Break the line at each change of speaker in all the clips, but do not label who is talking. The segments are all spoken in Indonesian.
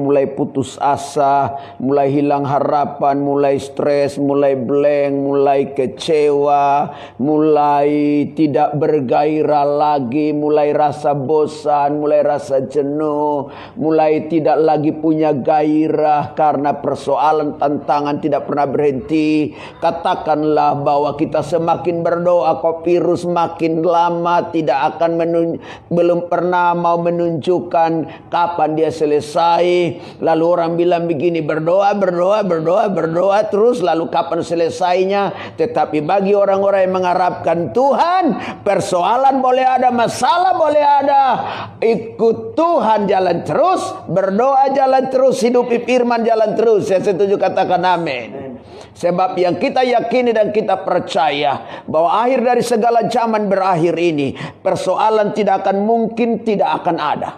mulai putus asa, mulai hilang harapan, mulai stres, mulai blank, mulai kecewa, mulai tidak bergairah lagi, mulai rasa bosan, mulai rasa jenuh, mulai tidak lagi punya gairah karena persoalan tantangan tidak pernah berhenti. Katakanlah bahwa kita semakin berdoa kok virus makin lama tidak akan belum pernah mau menunjukkan kapan dia selesai. Lalu orang bilang begini, berdoa terus, lalu kapan selesainya? Tetapi bagi orang-orang yang mengharapkan Tuhan, persoalan boleh ada, masalah boleh ada, ikut Tuhan jalan terus, berdoa jalan terus, hidupi firman jalan terus. Saya setuju, katakan amin. Sebab yang kita yakini dan kita percaya bahwa akhir dari segala zaman berakhir ini, persoalan tidak akan mungkin tidak akan ada.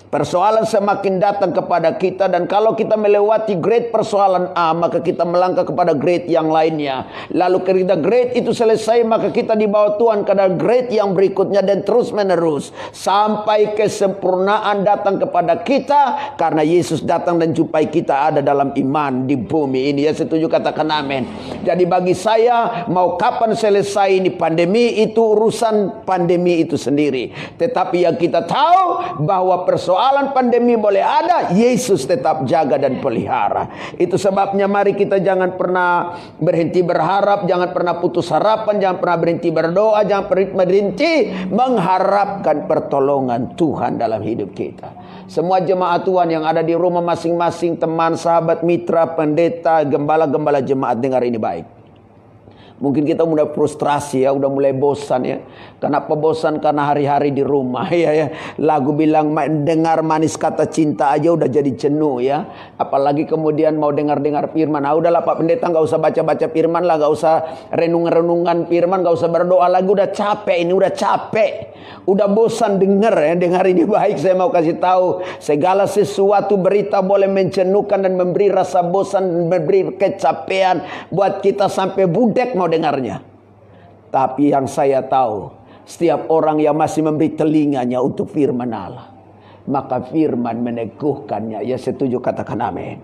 Persoalan semakin datang kepada kita, dan kalau kita melewati grade persoalan A, maka kita melangkah kepada grade yang lainnya. Lalu ketika grade itu selesai, maka kita dibawa Tuhan ke grade yang berikutnya, dan terus menerus sampai kesempurnaan datang kepada kita, karena Yesus datang dan jumpai kita ada dalam iman di bumi ini. Ya, setuju, katakan amin. Jadi bagi saya, mau kapan selesai ini pandemi, itu urusan pandemi itu sendiri. Tetapi yang kita tahu bahwa persoalan pandemi boleh ada, Yesus tetap jaga dan pelihara. Itu sebabnya mari kita jangan pernah berhenti berharap, jangan pernah putus harapan, jangan pernah berhenti berdoa, jangan pernah berhenti mengharapkan pertolongan Tuhan dalam hidup kita. Semua jemaat Tuhan yang ada di rumah masing-masing, teman, sahabat, mitra, pendeta, gembala-gembala jemaat, dengar ini baik. Mungkin kita udah frustrasi ya, udah mulai bosan ya. Kenapa bosan? Karena hari-hari di rumah ya. Lagu bilang dengar manis kata cinta aja udah jadi jenuh ya. Apalagi kemudian mau dengar-dengar firman. Nah udahlah Pak Pendeta, nggak usah baca-baca firman lah, nggak usah renung-renungan firman, nggak usah berdoa lagi, udah capek ini, udah capek. Udah bosan denger ya. Dengar ini baik, saya mau kasih tahu, segala sesuatu berita boleh menjenuhkan dan memberi rasa bosan, memberi kecapean buat kita sampai budek mau dengarnya. Tapi yang saya tahu, setiap orang yang masih memberi telinganya untuk firman Allah, maka firman meneguhkannya. Ya, setuju, katakan amin.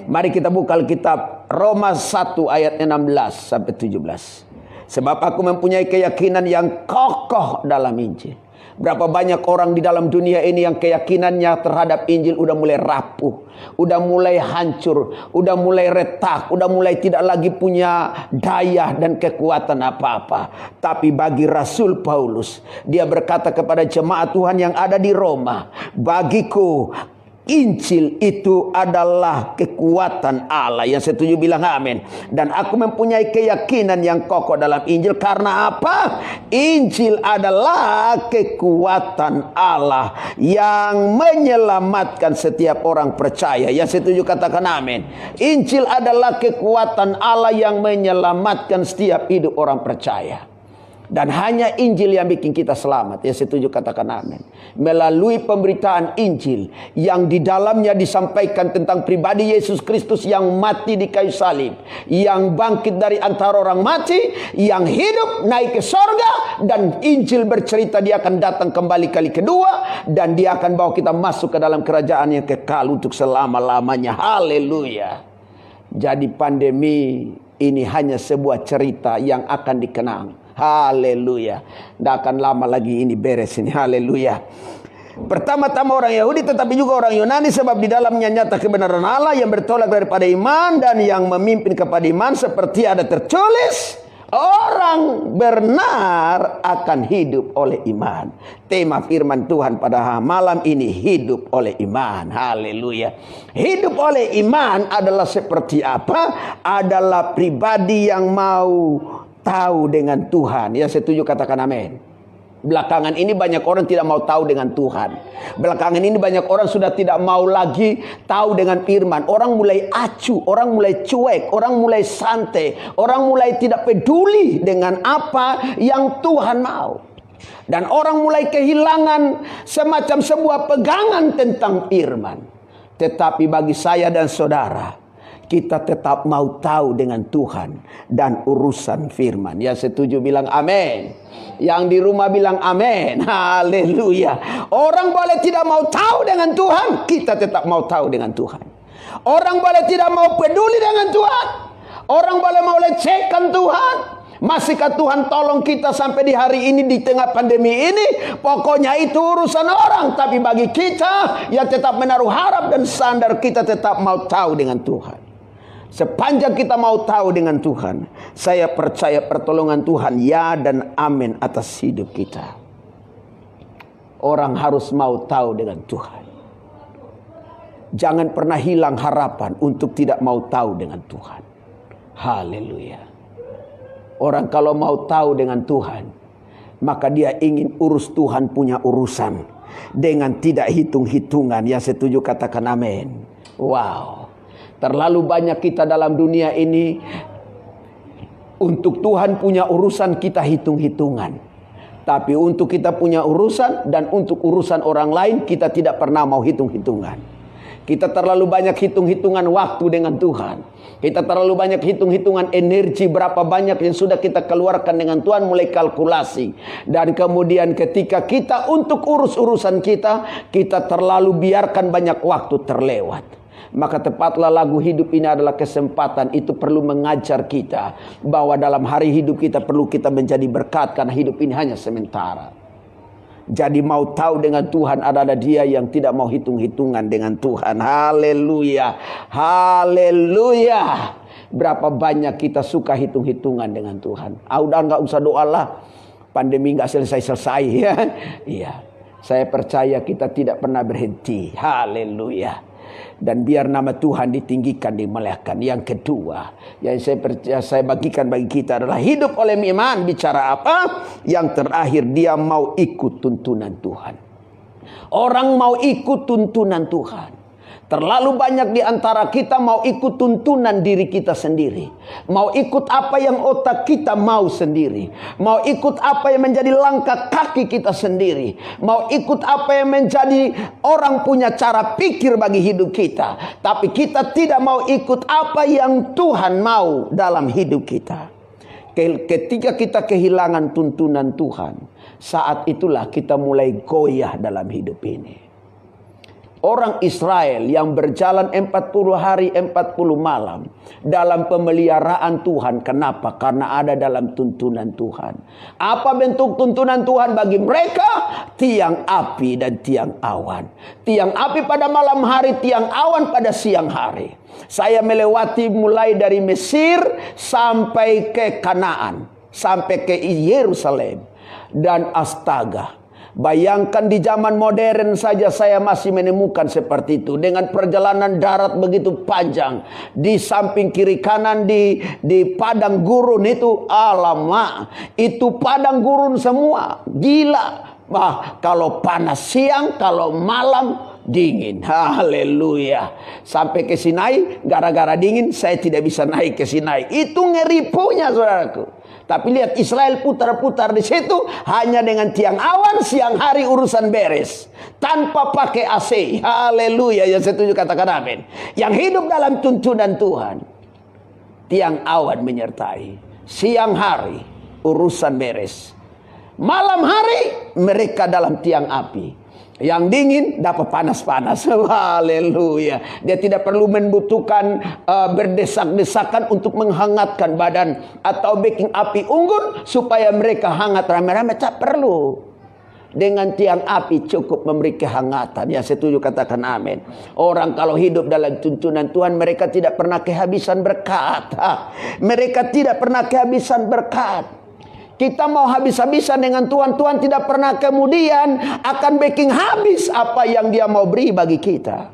Mari kita buka Alkitab Roma 1 ayat 16 sampai 17. Sebab aku mempunyai keyakinan yang kokoh dalam Injil. Berapa banyak orang di dalam dunia ini yang keyakinannya terhadap Injil udah mulai rapuh, udah mulai hancur, udah mulai retak, udah mulai tidak lagi punya daya dan kekuatan apa-apa. Tapi bagi Rasul Paulus, dia berkata kepada jemaat Tuhan yang ada di Roma, bagiku Injil itu adalah kekuatan Allah. Yang setuju bilang amin. Dan aku mempunyai keyakinan yang kokoh dalam Injil. Karena apa? Injil adalah kekuatan Allah yang menyelamatkan setiap orang percaya. Yang setuju katakan amin. Injil adalah kekuatan Allah yang menyelamatkan setiap hidup orang percaya. Dan hanya Injil yang bikin kita selamat. Ya, setuju katakan amin. Melalui pemberitaan Injil yang di dalamnya disampaikan tentang pribadi Yesus Kristus yang mati di kayu salib, yang bangkit dari antara orang mati, yang hidup naik ke sorga, dan Injil bercerita dia akan datang kembali kali kedua, dan dia akan bawa kita masuk ke dalam kerajaan yang kekal untuk selama-lamanya. Haleluya. Jadi pandemi ini hanya sebuah cerita yang akan dikenang. Haleluya. Tidak akan lama lagi ini beres ini. Haleluya. Pertama-tama orang Yahudi, tetapi juga orang Yunani, sebab di dalamnya nyata kebenaran Allah yang bertolak daripada iman dan yang memimpin kepada iman, seperti ada tertulis, orang benar akan hidup oleh iman. Tema firman Tuhan pada malam ini, hidup oleh iman. Haleluya. Hidup oleh iman adalah seperti apa? Adalah pribadi yang mau tahu dengan Tuhan. Ya, setuju katakan amin. Belakangan ini banyak orang tidak mau tahu dengan Tuhan. Belakangan ini banyak orang sudah tidak mau lagi tahu dengan firman. Orang mulai acuh, orang mulai cuek, orang mulai santai, orang mulai tidak peduli dengan apa yang Tuhan mau. Dan orang mulai kehilangan semacam sebuah pegangan tentang firman. Tetapi bagi saya dan saudara, kita tetap mau tahu dengan Tuhan dan urusan firman. Yang setuju bilang amin. Yang di rumah bilang amin. Haleluya. Orang boleh tidak mau tahu dengan Tuhan, kita tetap mau tahu dengan Tuhan. Orang boleh tidak mau peduli dengan Tuhan, orang boleh mau lecehkan Tuhan. Masihkah Tuhan tolong kita sampai di hari ini di tengah pandemi ini? Pokoknya itu urusan orang. Tapi bagi kita yang tetap menaruh harap dan sandar, kita tetap mau tahu dengan Tuhan. Sepanjang kita mau tahu dengan Tuhan, saya percaya pertolongan Tuhan ya dan amin atas hidup kita. Orang harus mau tahu dengan Tuhan. Jangan pernah hilang harapan untuk tidak mau tahu dengan Tuhan. Haleluya. Orang kalau mau tahu dengan Tuhan, maka dia ingin urus Tuhan punya urusan dengan tidak hitung-hitungan. Yang setuju katakan amin. Wow. Terlalu banyak kita dalam dunia ini, untuk Tuhan punya urusan kita hitung-hitungan. Tapi untuk kita punya urusan dan untuk urusan orang lain, kita tidak pernah mau hitung-hitungan. Kita terlalu banyak hitung-hitungan waktu dengan Tuhan. Kita terlalu banyak hitung-hitungan energi, berapa banyak yang sudah kita keluarkan dengan Tuhan, mulai kalkulasi. Dan kemudian ketika kita untuk urus-urusan kita, kita terlalu biarkan banyak waktu terlewat. Maka tepatlah lagu hidup ini adalah kesempatan. Itu perlu mengajar kita bahwa dalam hari hidup kita perlu kita menjadi berkat, karena hidup ini hanya sementara. Jadi mau tahu dengan Tuhan adalah dia yang tidak mau hitung-hitungan dengan Tuhan. Haleluya. Haleluya. Berapa banyak kita suka hitung-hitungan dengan Tuhan. Udah nggak usah doa lah, pandemi nggak selesai-selesai ya. Iya. Saya percaya kita tidak pernah berhenti. Haleluya. Dan biar nama Tuhan ditinggikan, dimuliakan. Yang kedua yang saya bagikan bagi kita adalah hidup oleh iman. Bicara apa? Yang terakhir, dia mau ikut tuntunan Tuhan. Orang mau ikut tuntunan Tuhan. Terlalu banyak di antara kita mau ikut tuntunan diri kita sendiri. Mau ikut apa yang otak kita mau sendiri. Mau ikut apa yang menjadi langkah kaki kita sendiri. Mau ikut apa yang menjadi orang punya cara pikir bagi hidup kita. Tapi kita tidak mau ikut apa yang Tuhan mau dalam hidup kita. Ketika kita kehilangan tuntunan Tuhan, saat itulah kita mulai goyah dalam hidup ini. Orang Israel yang berjalan 40 hari 40 malam dalam pemeliharaan Tuhan. Kenapa? Karena ada dalam tuntunan Tuhan. Apa bentuk tuntunan Tuhan bagi mereka? Tiang api dan tiang awan. Tiang api pada malam hari, tiang awan pada siang hari. Saya melewati mulai dari Mesir sampai ke Kanaan, sampai ke Yerusalem. Dan astaga, bayangkan di zaman modern saja saya masih menemukan seperti itu. Dengan perjalanan darat begitu panjang. Di samping kiri kanan di padang gurun itu. Alamak, itu padang gurun semua. Gila. Kalau panas siang, kalau malam dingin. Haleluya. Sampai ke Sinai, gara-gara dingin saya tidak bisa naik ke Sinai. Itu ngeri punya, saudaraku. Tapi lihat, Israel putar-putar di situ hanya dengan tiang awan, siang hari urusan beres. Tanpa pakai AC. Haleluya. Yang setuju katakan amin. Yang hidup dalam tuntunan Tuhan, tiang awan menyertai. Siang hari urusan beres. Malam hari mereka dalam tiang api. Yang dingin dapat panas-panas. Haleluya. Dia tidak perlu membutuhkan berdesak-desakan untuk menghangatkan badan atau bikin api unggun supaya mereka hangat rame-rame. Tak perlu. Dengan tiang api cukup memberi kehangatan. Ya, setuju katakan amin. Orang kalau hidup dalam tuntunan Tuhan, mereka tidak pernah kehabisan berkat. Mereka tidak pernah kehabisan berkat. Kita mau habis-habisan dengan Tuhan, Tuhan tidak pernah kemudian akan bikin habis apa yang dia mau beri bagi kita.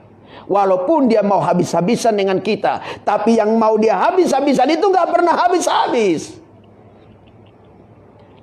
Walaupun dia mau habis-habisan dengan kita, tapi yang mau dia habis-habisan itu gak pernah habis-habis.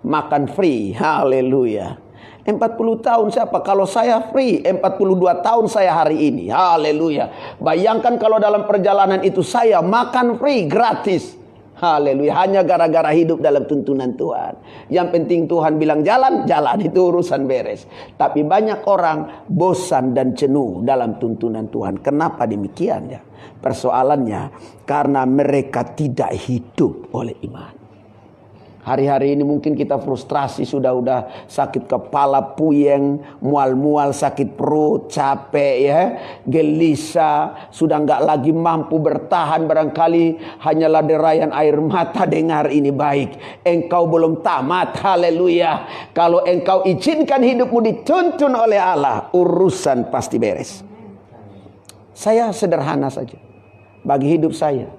Makan free, haleluya. 40 tahun siapa? Kalau saya free, 42 tahun saya hari ini, haleluya. Bayangkan kalau dalam perjalanan itu saya makan free, gratis. Haleluya. Hanya gara-gara hidup dalam tuntunan Tuhan. Yang penting Tuhan bilang jalan, jalan. Itu urusan beres. Tapi banyak orang bosan dan jenuh dalam tuntunan Tuhan. Kenapa demikian ya? Persoalannya karena mereka tidak hidup oleh iman. Hari-hari ini mungkin kita frustrasi, sudah sakit kepala, puyeng, mual-mual, sakit perut, capek ya, gelisah, sudah nggak lagi mampu bertahan, barangkali hanyalah derayan air mata. Dengar ini baik, engkau belum tamat, haleluya. Kalau engkau izinkan hidupmu dituntun oleh Allah, urusan pasti beres. Saya sederhana saja, bagi hidup saya,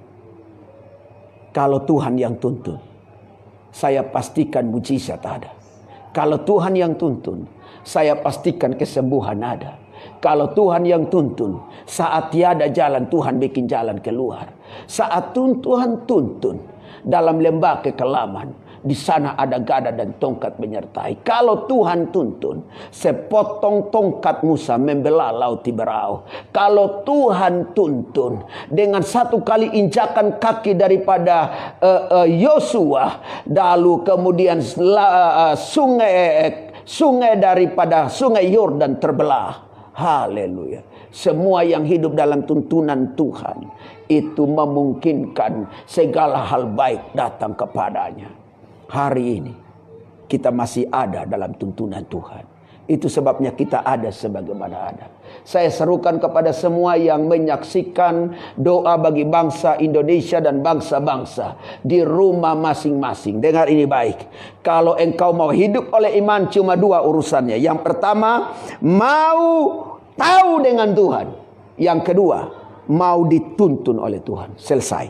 kalau Tuhan yang tuntun, saya pastikan mujizat ada. Kalau Tuhan yang tuntun, saya pastikan kesembuhan ada. Kalau Tuhan yang tuntun, saat tiada jalan, Tuhan bikin jalan keluar. Saat Tuhan tuntun dalam lembah kekelaman, di sana ada gada dan tongkat menyertai. Kalau Tuhan tuntun, sepotong tongkat Musa membelah laut Tiberau. Kalau Tuhan tuntun, dengan satu kali injakan kaki daripada Yosua, lalu kemudian sungai daripada sungai Yordan terbelah. Haleluya. Semua yang hidup dalam tuntunan Tuhan itu memungkinkan segala hal baik datang kepadanya. Hari ini kita masih ada dalam tuntunan Tuhan. Itu sebabnya kita ada sebagaimana ada. Saya serukan kepada semua yang menyaksikan doa bagi bangsa Indonesia dan bangsa-bangsa di rumah masing-masing. Dengar ini baik. Kalau engkau mau hidup oleh iman, cuma dua urusannya. Yang pertama, mau tahu dengan Tuhan. Yang kedua, mau dituntun oleh Tuhan. Selesai.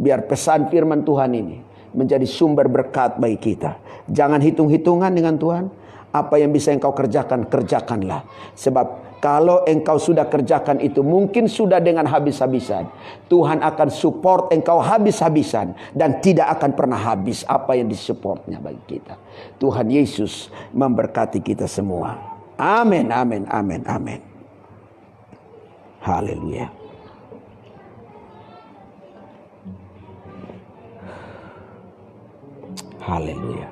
Biar pesan firman Tuhan ini menjadi sumber berkat bagi kita. Jangan hitung-hitungan dengan Tuhan. Apa yang bisa engkau kerjakan, kerjakanlah. Sebab kalau engkau sudah kerjakan itu, mungkin sudah dengan habis-habisan, Tuhan akan support engkau habis-habisan. Dan tidak akan pernah habis apa yang disupportnya bagi kita. Tuhan Yesus memberkati kita semua. Amin, amin, amin, amin. Haleluya. Haleluya.